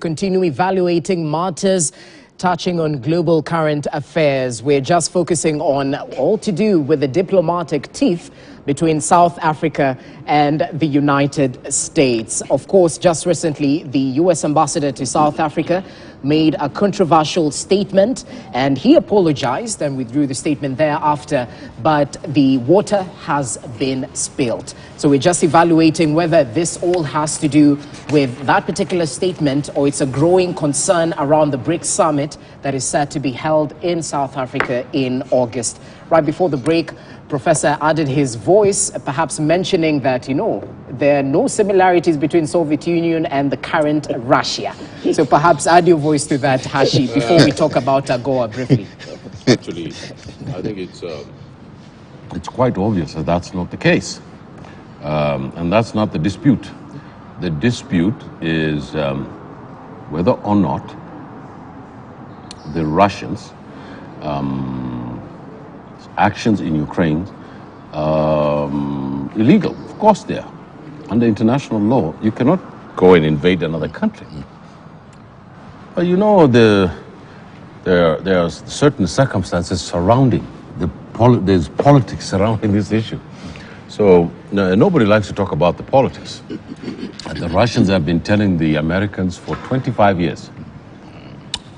Continue evaluating matters touching on global current affairs. We're just focusing on all to do with the diplomatic teeth between South Africa and the United States. Of course, just recently, the U.S. ambassador to South Africa made a controversial statement, and he apologized and withdrew the statement thereafter, but the water has been spilled. So we're just evaluating whether this all has to do with that particular statement or it's a growing concern around the BRICS summit that is set to be held in South Africa in August. Right before the break, Professor added his voice, perhaps mentioning that, there are no similarities between Soviet Union and the current Russia. So perhaps add your voice to that, Hashi, before we talk about AGOA briefly. Actually, I think it's quite obvious that that's not the case. And that's not the dispute. The dispute is whether or not the Russians' actions in Ukraine illegal. Of course they are. Under international law, you cannot go and invade another country. But there are certain circumstances surrounding there's politics surrounding this issue. So nobody likes to talk about the politics. The Russians have been telling the Americans for 25 years,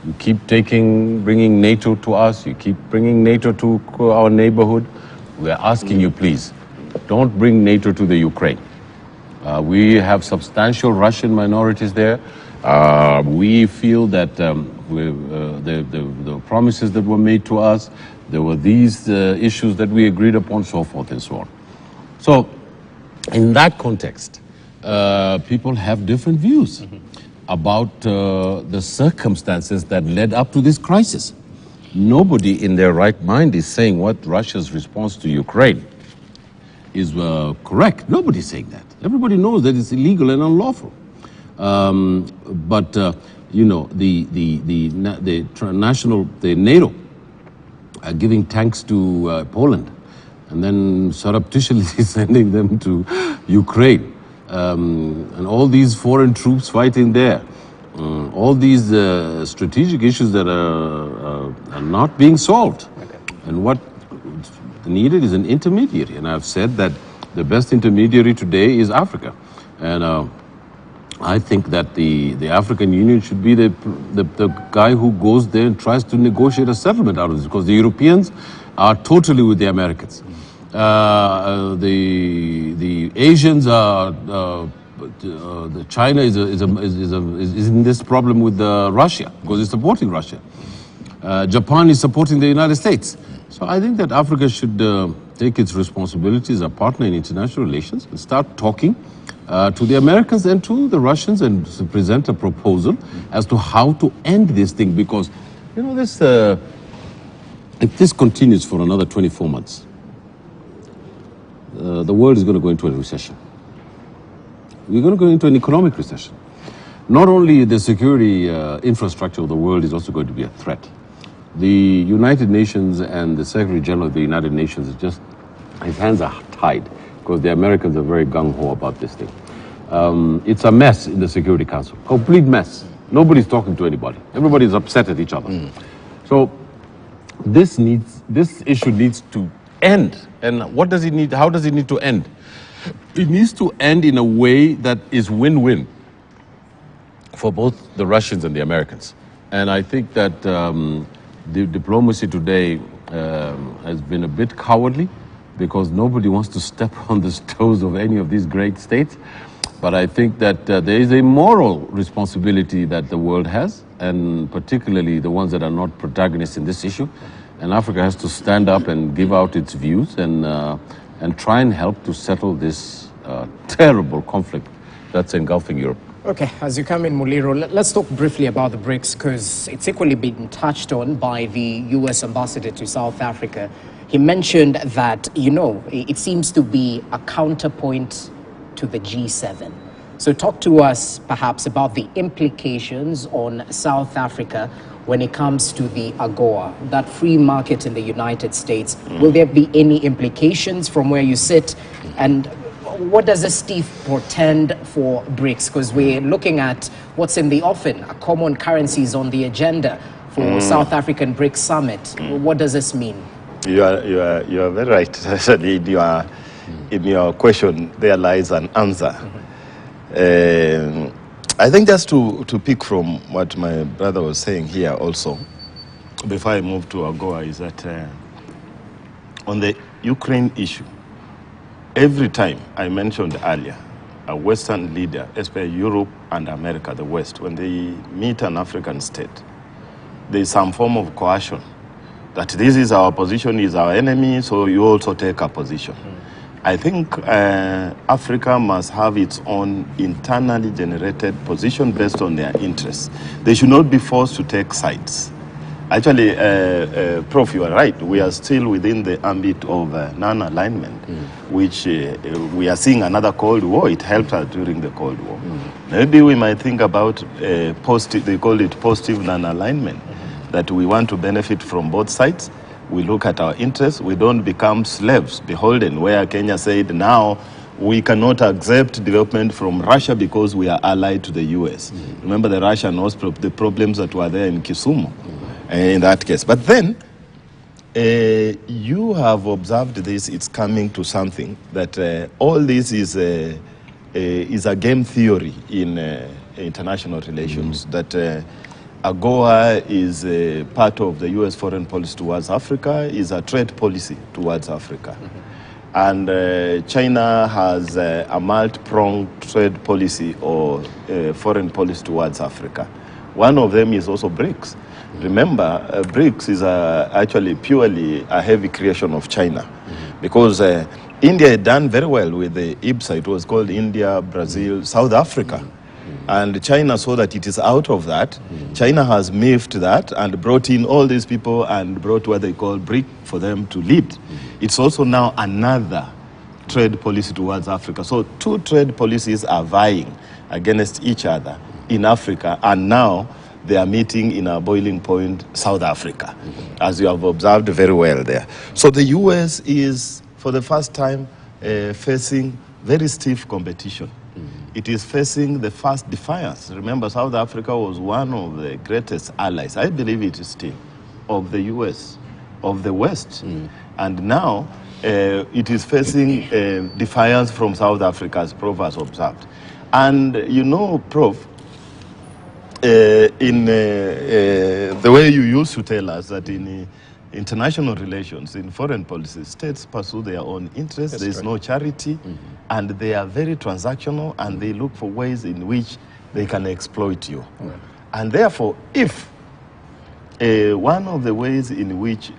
you keep bringing NATO to us, you keep bringing NATO to our neighborhood. We're asking you, please, don't bring NATO to the Ukraine. We have substantial Russian minorities there. We feel that the promises that were made to us, there were these issues that we agreed upon, so forth and so on. So, in that context, people have different views about the circumstances that led up to this crisis. Nobody in their right mind is saying what Russia's response to Ukraine is correct. Nobody's saying that. Everybody knows that it's illegal and unlawful. But the NATO are giving tanks to Poland, and then surreptitiously sending them to Ukraine. And all these foreign troops fighting there. All these strategic issues that are not being solved. And what needed is an intermediary. And I've said that the best intermediary today is Africa. And I think that the African Union should be the guy who goes there and tries to negotiate a settlement out of this, because the Europeans are totally with the Americans. The Asians are China is in this problem with Russia, because it's supporting Russia. Japan is supporting the United States. So I think that Africa should take its responsibility as a partner in international relations and start talking to the Americans and to the Russians and present a proposal as to how to end this thing, because this if this continues for another 24 months, the world is going to go into a recession. We're going to go into an economic recession. Not only the security infrastructure of the world is also going to be a threat. The United Nations and the Secretary General of the United Nations is just, his hands are tied, because the Americans are very gung-ho about this thing. It's a mess in the Security Council, complete mess. Nobody's talking to anybody. Everybody's upset at each other. So this issue needs to end. And what does it need? How does it need to end? It needs to end in a way that is win-win for both the Russians and the Americans. And I think that the diplomacy today has been a bit cowardly, because nobody wants to step on the toes of any of these great states. But I think that there is a moral responsibility that the world has, and particularly the ones that are not protagonists in this issue. And Africa has to stand up and give out its views and try and help to settle this terrible conflict that's engulfing Europe. Okay, as you come in, Muliro, let's talk briefly about the BRICS, because it's equally been touched on by the U.S. ambassador to South Africa. He mentioned that, it seems to be a counterpoint to the G7. So talk to us perhaps about the implications on South Africa when it comes to the AGOA, that free market in the United States. Will there be any implications from where you sit? And what does this teeth portend for BRICS? Because we're looking at what's in the offing, common currencies on the agenda for South African BRICS Summit. What does this mean? You are very right. In your question, there lies an answer. I think just to pick from what my brother was saying here also, before I move to AGOA, is that on the Ukraine issue, every time I mentioned earlier, a Western leader, especially Europe and America, the West, when they meet an African state, there is some form of coercion that this is our position, is our enemy, so you also take a position. I think Africa must have its own internally generated position based on their interests. They should not be forced to take sides. Actually, Prof, you are right. We are still within the ambit of non-alignment, which we are seeing another Cold War. It helped us during the Cold War. Maybe we might think about they call it positive non-alignment, that we want to benefit from both sides. We look at our interests. We don't become slaves, beholden, where Kenya said now we cannot accept development from Russia because we are allied to the US. Remember the Russian the problems that were there in Kisumu in that case. But then you have observed this, it's coming to something that all this is a game theory in international relations, that AGOA is a part of the US foreign policy towards Africa, is a trade policy towards Africa. And China has a multi-pronged trade policy or foreign policy towards Africa. One of them is also BRICS. Remember, BRICS is actually purely a heavy creation of China, because India had done very well with the IBSA. It was called India, Brazil, South Africa. And China saw that it is out of that. China has miffed that and brought in all these people and brought what they call BRIC for them to lead. It's also now another trade policy towards Africa. So two trade policies are vying against each other in Africa, and now they are meeting in a boiling point, South Africa, as you have observed very well there. So the US is, for the first time, facing very stiff competition. It is facing the first defiance. Remember, South Africa was one of the greatest allies, I believe it is still, of the US, of the West. And now it is facing defiance from South Africa, as Prof has observed. And you know, Prof, in the way you used to tell us that in international relations, in foreign policy, states pursue their own interests. There is no charity, and they are very transactional, and they look for ways in which they can exploit you. And therefore, if one of the ways in which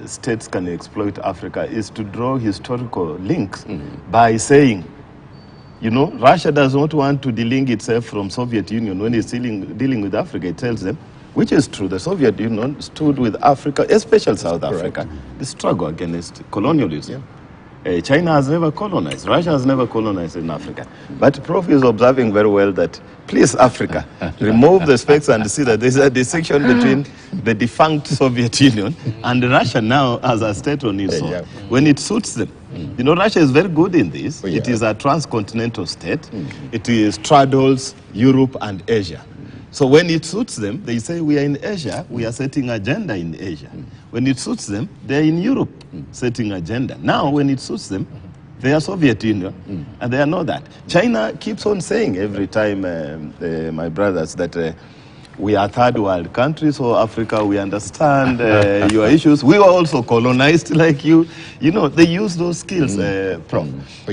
states can exploit Africa is to draw historical links by saying, you know, Russia does not want to delink itself from Soviet Union when it's dealing with Africa. It tells them, which is true, the Soviet Union stood with Africa, especially South Africa, the struggle against colonialism. China has never colonized. Russia has never colonized in Africa. But Prof is observing very well that, please, Africa, remove the specs and see that there's a distinction between the defunct Soviet Union and Russia now as a state on its own. When it suits them. You know, Russia is very good in this. It is a transcontinental state. It straddles Europe and Asia. So when it suits them, they say we are in Asia, we are setting agenda in Asia. When it suits them, they are in Europe setting agenda. Now when it suits them, they are Soviet Union, and they are not that. China keeps on saying every time, my brothers, that we are third world countries, so Africa, we understand your issues. We were also colonized like you. You know, they use those skills, Prof.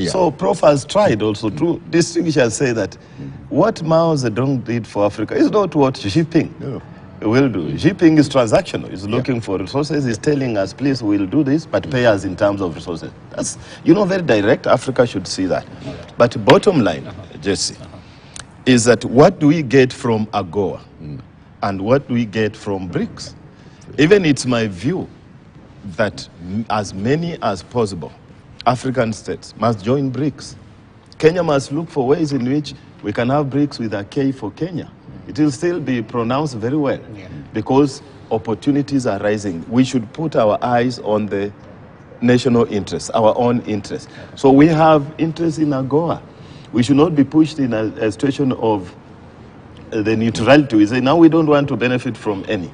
So Prof has tried also to distinguish and say that what Mao Zedong did for Africa is not what Xi Jinping will do. Xi Jinping is transactional. He's looking for resources. He's telling us, please, we'll do this, but pay us in terms of resources. That's, you know, very direct. Africa should see that. But bottom line, Jesse, is that what do we get from AGOA and what do we get from BRICS? Even it's my view that as many as possible African states must join BRICS. Kenya must look for ways in which we can have BRICS with a K for Kenya. It will still be pronounced very well because opportunities are rising. We should put our eyes on the national interests, our own interests. So we have interest in AGOA. We should not be pushed in a situation of the neutrality. We say, now we don't want to benefit from any.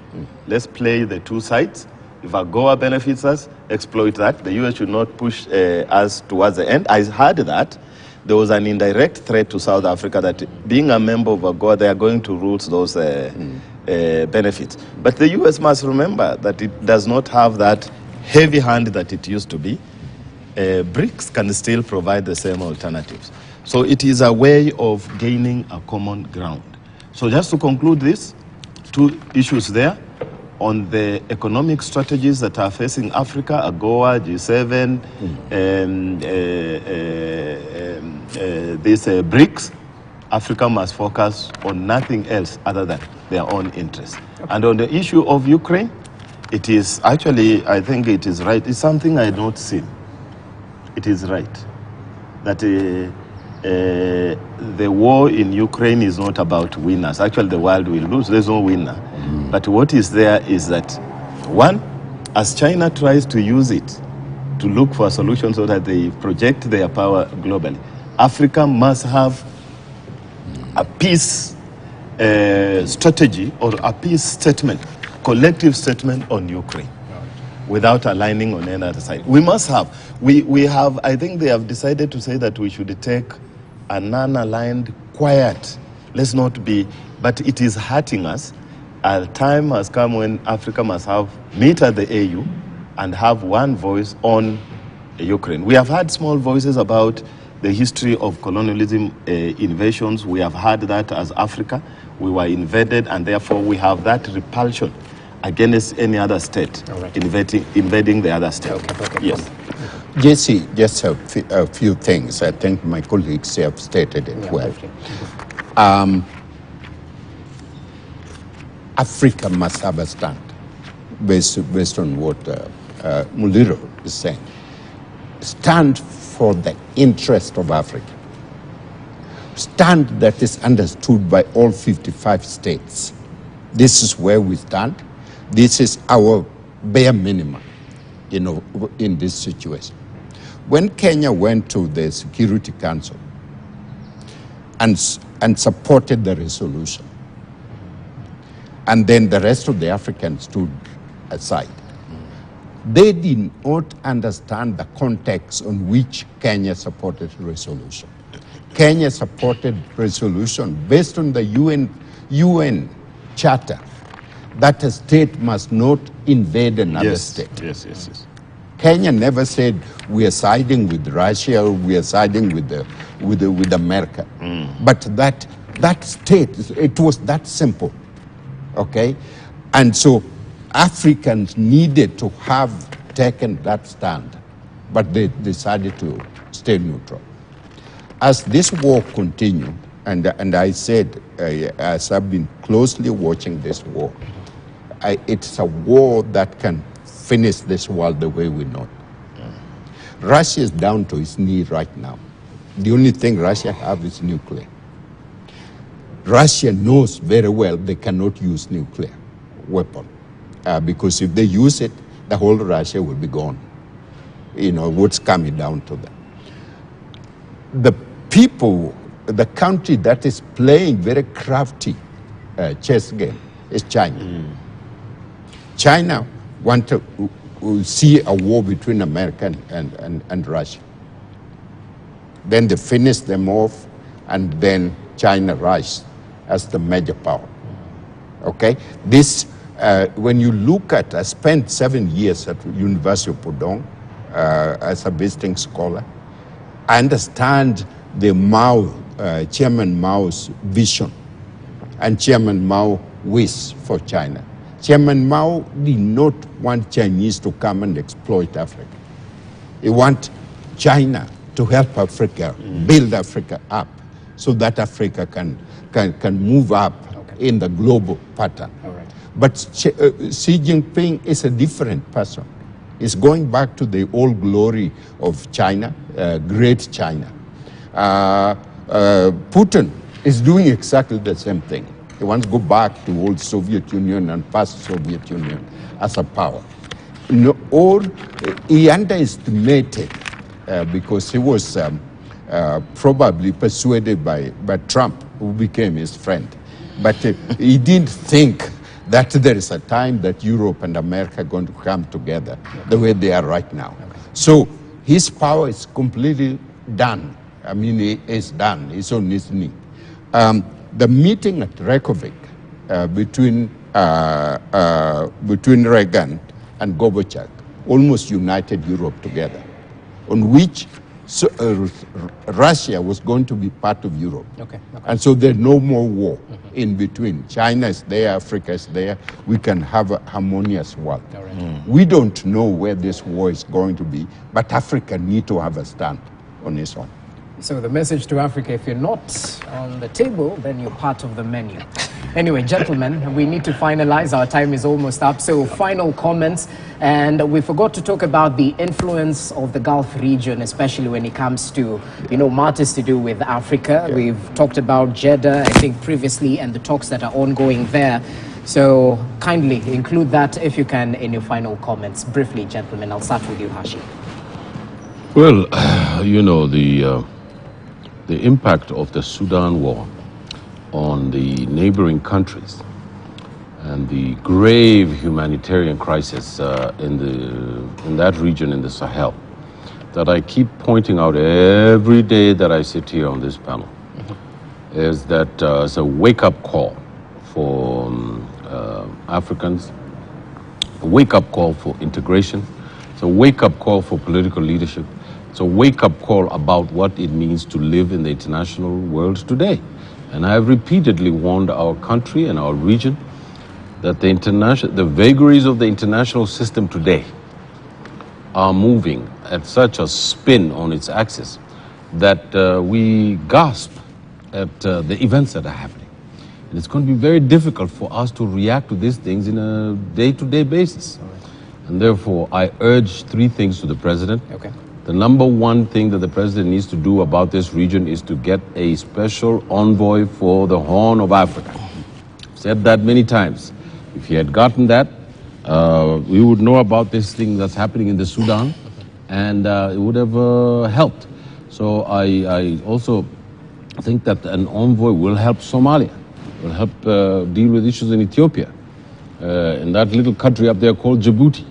Let's play the two sides. If AGOA benefits us, exploit that. The US should not push us towards the end. I heard that there was an indirect threat to South Africa that being a member of AGOA, they are going to root those benefits. But the US must remember that it does not have that heavy hand that it used to be. BRICS can still provide the same alternatives. So it is a way of gaining a common ground. So just to conclude this, two issues there. On the economic strategies that are facing Africa, AGOA, G7, these BRICS, Africa must focus on nothing else other than their own interests. Okay. And on the issue of Ukraine, it is actually, I think it is right. It's something I don't see. It is right that the war in Ukraine is not about winners. Actually, the world will lose. There's no winner. But what is there is that, one, as China tries to use it to look for solutions so that they project their power globally, Africa must have a peace strategy or a peace statement, collective statement on Ukraine, without aligning on any other side. We must have. We have, I think they have decided to say that we should take a non-aligned, quiet, let's not be, but it is hurting us. A time has come when Africa must meet at the AU and have one voice on Ukraine. We have had small voices about the history of colonialism, invasions. We have had that as Africa. We were invaded, and therefore we have that repulsion against any other state, right, invading the other state. Okay. Yes. Jesse, just a few things. I think my colleagues have stated it well. Africa must have a stand based on what Muliro is saying. Stand for the interest of Africa. Stand that is understood by all 55 states. This is where we stand. This is our bare minimum, in this situation. When Kenya went to the Security Council and supported the resolution, and then the rest of the Africans stood aside, they did not understand the context on which Kenya supported the resolution. Kenya supported resolution based on the UN Charter that a state must not invade another state. Yes. Kenya never said we are siding with Russia or we are siding with America. But that state, it was that simple. Okay? And so Africans needed to have taken that stand, but they decided to stay neutral. As this war continued, and I said, as I've been closely watching this war, it's a war that can finish this world the way we know it. Russia is down to its knee right now. The only thing Russia has is nuclear. Russia knows very well they cannot use nuclear weapon because if they use it, the whole Russia will be gone. What's coming down to that. The people, the country that is playing very crafty chess game is China. China want to see a war between America and Russia. Then they finish them off, and then China rise as the major power. Okay? This, when you look at, I spent 7 years at University of Pudong as a visiting scholar. I understand the Chairman Mao's vision and Chairman Mao wish for China. Chairman Mao did not want Chinese to come and exploit Africa. He wants China to help Africa, build Africa up, so that Africa can move up in the global pattern. Right. But Xi Jinping is a different person. He's going back to the old glory of China, great China. Putin is doing exactly the same thing. He wants to go back to old Soviet Union and past Soviet Union as a power. or he underestimated because he was probably persuaded by Trump, who became his friend. But he didn't think that there is a time that Europe and America are going to come together the way they are right now. So his power is completely done. I mean, it's done. It's on his knee. The meeting at Reykjavik between Reagan and Gorbachev almost united Europe together, on which Russia was going to be part of Europe. And so there's no more war in between. China is there, Africa is there. We can have a harmonious world. We don't know where this war is going to be, but Africa needs to have a stand on its own. So the message to Africa, if you're not on the table, then you're part of the menu. Anyway, gentlemen, we need to finalize. Our time is almost up. So final comments. And we forgot to talk about the influence of the Gulf region, especially when it comes to, matters to do with Africa. Yeah. We've talked about Jeddah, I think, previously, and the talks that are ongoing there. So kindly include that, if you can, in your final comments. Briefly, gentlemen. I'll start with you, Hashi. Well, the impact of the Sudan war on the neighboring countries and the grave humanitarian crisis in that region in the Sahel that I keep pointing out every day that I sit here on this panel is that it's a wake-up call for Africans, a wake-up call for integration, it's a wake-up call for political leadership. It's a wake-up call about what it means to live in the international world today. And I have repeatedly warned our country and our region that the vagaries of the international system today are moving at such a spin on its axis that we gasp at the events that are happening. And it's going to be very difficult for us to react to these things in a day-to-day basis. And therefore, I urge three things to the President. The number one thing that the President needs to do about this region is to get a special envoy for the Horn of Africa. I've said that many times. If he had gotten that, we would know about this thing that's happening in the Sudan, and it would have helped. So I also think that an envoy will help Somalia, will help deal with issues in Ethiopia, in that little country up there called Djibouti.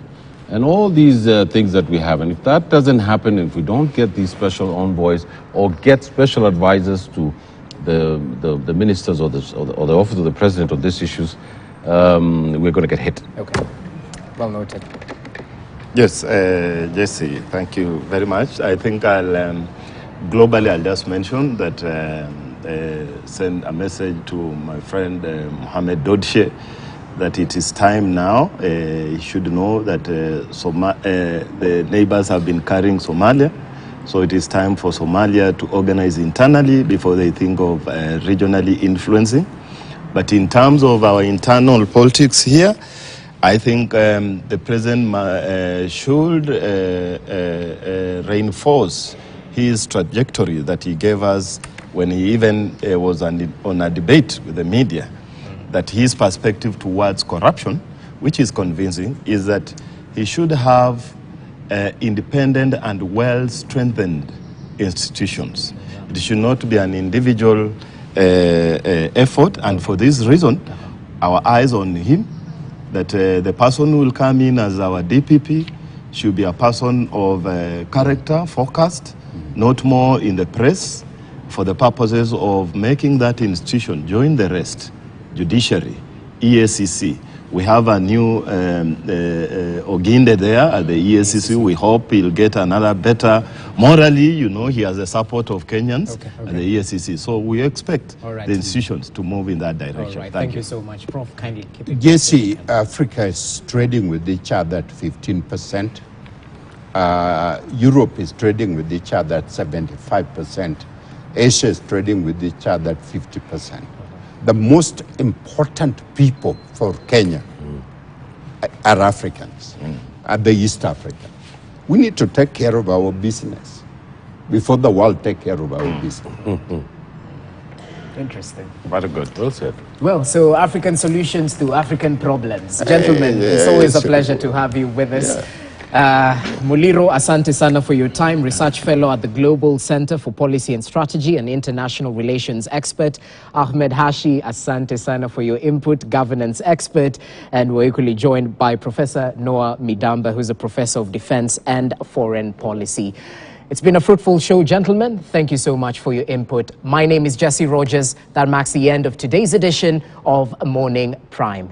And all these things that we have. And if that doesn't happen, if we don't get these special envoys or get special advisors to the ministers or the office of the president on these issues, we're going to get hit. Okay. Well noted. Yes, Jesse, thank you very much. I think globally I'll just mention that send a message to my friend Mohamed Dodche, that it is time now. He should know that the neighbors have been carrying Somalia. So it is time for Somalia to organize internally before they think of regionally influencing. But in terms of our internal politics here, I think the President should reinforce his trajectory that he gave us when he even was on a debate with the media, that his perspective towards corruption, which is convincing, is that he should have independent and well-strengthened institutions. It should not be an individual effort, and for this reason, our eyes on him, that the person who will come in as our DPP should be a person of character, focused, not more in the press, for the purposes of making that institution join the rest. Judiciary, EACC. We have a new Oginde there at the EACC. We hope he'll get another better. Morally, he has the support of Kenyans at the EACC. So we expect the institutions to move in that direction. Right. Thank you so much. Prof, kindly keep it. Jesse, Africa is trading with each other at 15%. Europe is trading with each other at 75%. Asia is trading with each other at 50%. The most important people for Kenya are Africans, are the East African. We need to take care of our business before the world take care of our business. Interesting. Very good. Well said. Well, so African solutions to African problems. Gentlemen, it's always a pleasure to have you with us. Muliro, asante sana for your time. Research Fellow at the Global Center for Policy and Strategy and International Relations expert. Ahmed Hashi, asante sana for your input, governance expert. And we're equally joined by Professor Noah Midamba, who's a professor of defense and foreign policy. It's been a fruitful show, gentlemen. Thank you so much for your input. My name is Jesse Rogers. That marks the end of today's edition of Morning Prime.